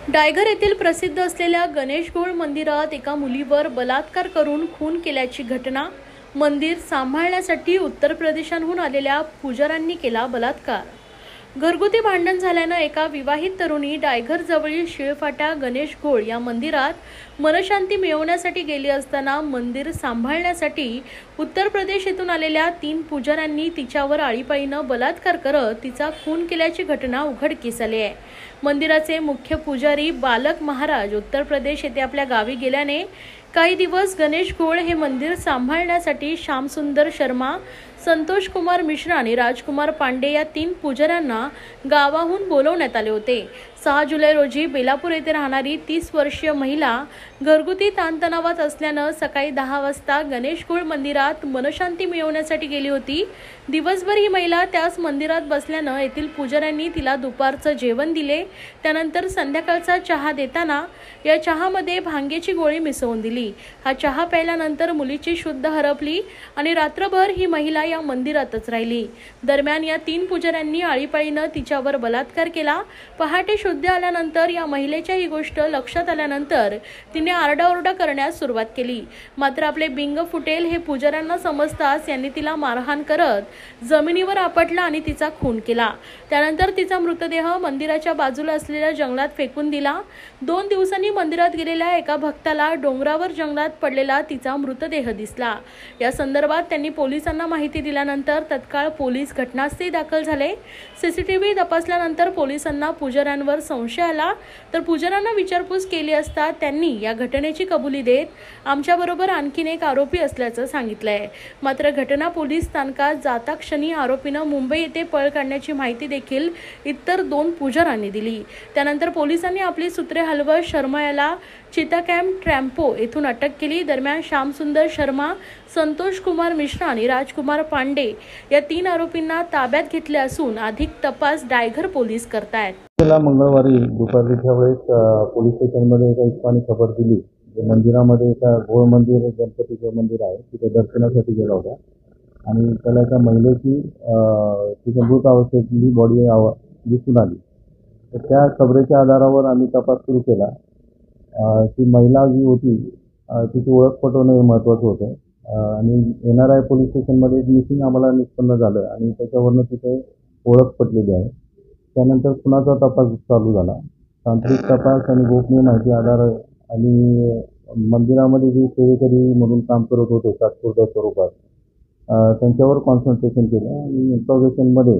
डायघर येथील प्रसिद्ध असलेल्या गणेश घोळ मंदिरात एका मुलीवर बलात्कार करून खून केल्याची घटना। मंदिर सांभाळण्यासाठी उत्तर प्रदेशातून आलेल्या पुजाऱ्यांनी केला बलात्कार। घरगुती भांडण झाल्याने एका विवाहित तरुणी डायघर जवळील शिळफाटा गणेश घोळ या मंदिरात मनशांती मिळवण्यासाठी गेली असताना मंदिर सांभाळण्यासाठी उत्तर प्रदेश येथून आलेल्या 3 पुजाऱ्यांनी तिच्यावर आळीपाळीने बलात्कार करत तिचा खून केल्याची घटना उघडकीस आली आहे। मंदिराचे मुख्य पुजारी बालक महाराज उत्तर प्रदेश येथे आपल्या गावी गेल्याने काही दिवस गणेश घोळ हे मंदिर सांभाळण्यासाठी श्यामसुंदर शर्मा, संतोष कुमार मिश्रा आणि राजकुमार पांडे या 3 पुजाऱ्यांना गावाहून बोलवण्यात आले होते। 6 जुलै रोजी बेलापूर येथे राहणारी 30 वर्षीय महिला घरगुती ताणतणावात असल्याने सकाळी 10 वाजता गणेश घोळ मंदिरात मनशांती मिळवण्यासाठी गेली होती। दिवसभर ही महिला त्याच मंदिरात बसल्याने येथील पुजाऱ्यांनी तिला दुपारचं जेवण दिले। त्यानंतर संध्याकाळचा चहा देताना या चहामध्ये भांगेची गोळी मिसळून दिली। हा चहा प्यायल्यानंतर मुलीची शुद्ध हरपली आणि रात्रभर ही महिला या मंदिरातच राहिली। दरम्यान या 3 पुजाऱ्यांनी आळीपाळीने तिच्यावर बलात्कार केला। पहाटे शुद्ध आल्यानंतर या महिलेच्या ही गोष्ट लक्षात आल्यानंतर तिने आरडाओरडा करण्यास सुरुवात केली। मात्र आपले बिंग फुटेल हे पुजाऱ्यांना समजताच यांनी तिला मारहाण करत जमिनीवर आपटला आणि तिचा खून केला। त्यानंतर तिचा मृतदेह मंदिराच्या बाजूला असलेल्या जंगलात फेकून दिला। 2 दिवसांनी मंदिरात गेलेल्या एका भक्ताला डोंगरावर जंगलात पडलेला तिचा मृतदेह दिसला। या संदर्भात त्यांनी पोलिसांना माहिती दिल्यानंतर तत्काळ पोलीस घटनास्थळी दाखल झाले। सीसीटीव्ही तपासल्यानंतर पोलिसांना पुजाऱ्यांवर संशय आला, तर पुजाऱ्यांना विचारपूस केली असता त्यांनी या घटनेची कबुली देत आमच्याबरोबर आणखीन एक आरोपी असल्याचं सांगितलंय। मात्र घटना पोलीस स्थानकात जाता क्षणी आरोपीनं मुंबई येथे पळ काढण्याची माहिती देखील इतर 2 पुजाऱ्यांनी दिली। त्यानंतर पोलिसांनी आपली सूत्रे हलवत शर्मा याला चिताकॅम्प ट्रॅम्पो येथून अटक केली। दरम्यान श्यामसुंदर शर्मा, संतोष कुमार मिश्रा आणि राजकुमार पांडे या 3 आरोपींना ताब्यात घेतले असून अधिक तपास डायघर पोलीस करतायत। मंगळवारी दुपारच्या वेळेस पोलीस स्टेशनमध्ये एका इस्मानी खबर दिली। मंदिरामध्ये एका घोळ मंदिर गणपतीचं मंदिर आहे, तिथे दर्शनासाठी गेला होता आणि त्याला एका महिलेची तिच्या मृत अवस्थेतली बॉडी दिसून आली। तर त्या खबरेच्या आधारावर आम्ही तपास सुरू केला। ती महिला जी होती तिची ओळख पटवणं हे महत्त्वाचं होतं आणि NRI पोलीस स्टेशनमध्ये मिसिंग आम्हाला निष्पन्न झालं आणि त्याच्यावरनं तिथे ओळख पटलेली आहे। त्यानंतर खुनाचा तपास चालू झाला। तांत्रिक तपास आणि गोपनीय माहिती आधार आणि मंदिरामध्ये जे सेवेकरी म्हणून काम करत होते तात्पुरत्या स्वरूपात त्यांच्यावर कॉन्सन्ट्रेशन केलं आणि इंट्रोगेशनमध्ये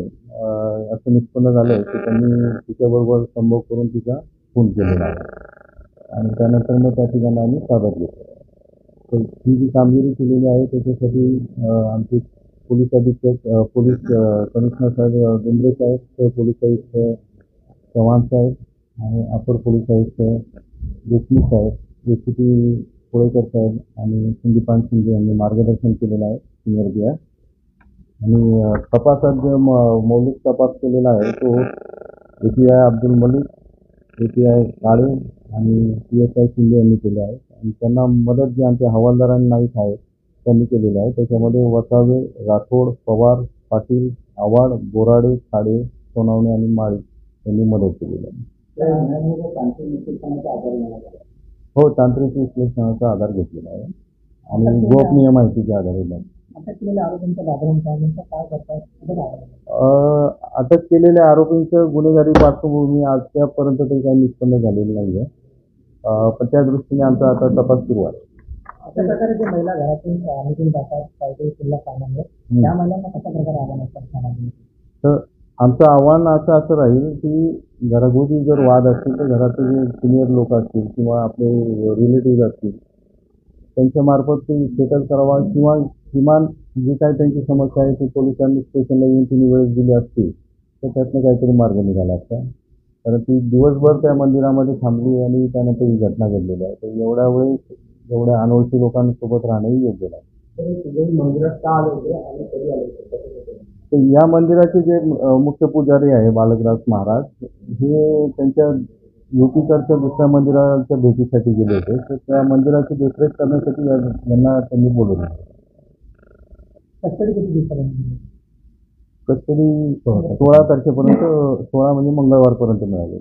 असं निष्पन्न झालं की त्यांनी तिच्याबरोबर संभोग करून तिचा खून केलेला आहे आणि त्यानंतर मग त्या ठिकाणी आम्ही ताब्यात घेतलं। तर ही जी कामगिरी केलेली आहे त्याच्यासाठी आमचे पोलीस अधीक्षक पोलीस कमिशनर साहेब गुंद्रे साहेब, पोलीस आयुक्त चव्हाण साहेब आणि अपर पोलीस आयुक्त देशमुख साहेब, ACP कोळेकर साहेब आणि संदीपान शिंदे यांनी मार्गदर्शन केलेलं आहे सिनियर BR। आणि तपासात जो मौलिक तपास केलेला आहे तो API अब्दुल मलिक, API काळे आणि PSI शिंदे यांनी केले आहे आणि त्यांना मदत जे आमच्या हवालदार आणि नाईक आहेत त्यांनी केलेलं आहे। त्याच्यामध्ये वसावे, राठोड, पवार, पाटील, आव्हाड, बोराडे, खाडे, सोनावणे आणि माळी यांनी मदत केलेली आहे। हो, तांत्रिक विश्लेषणाचा आधार घेतलेला आहे आणि गोपनीय माहितीच्या आधारे अटक केलेल्या आरोपींचं गुन्हेगारी पार्श्वभूमी आजपर्यंत तरी काही निष्पन्न झालेली नाही आहे, पण त्या दृष्टीने आमचा आता तपास सुरू आहे। अशा प्रकारे जे महिला घरातून निघून जातात कायदे शिल्लक कामांवर त्या महिलांना कशा प्रकारे आव्हान असतात? तर आमचं आव्हान असं राहील की घरगुती जर वाद असतील तर घरातले जे सिनियर लोक असतील किंवा आपले रिलेटिव्ह असतील त्यांच्या मार्फत ते सेटल करावा किंवा किमान जे काही त्यांची समस्या आहे ते पोलिसांनी स्टेशनला येऊन तिने वेळेस दिली असती तर त्यातनं काहीतरी मार्ग निघाला असता, कारण ती दिवसभर त्या मंदिरामध्ये थांबली आणि त्यानंतर ही घटना घडलेली आहे। तर एवढ्या वेळेस एवढ्या अनोळखी लोकांसोबत राहणंही योग्य नाही। तर या मंदिराचे जे मुख्य पुजारी आहे बालकराज महाराज हे त्यांच्या युपीकडच्या दुसऱ्या मंदिराच्या भेटीसाठी गेले होते। तर त्या मंदिराची देखरेख करण्यासाठी यांना त्यांनी बोलवलं। कस्टडी किती दिवसापर्यंत? कस्टडी 16 तारखेपर्यंत, 16 म्हणजे मंगळवारपर्यंत मिळाली।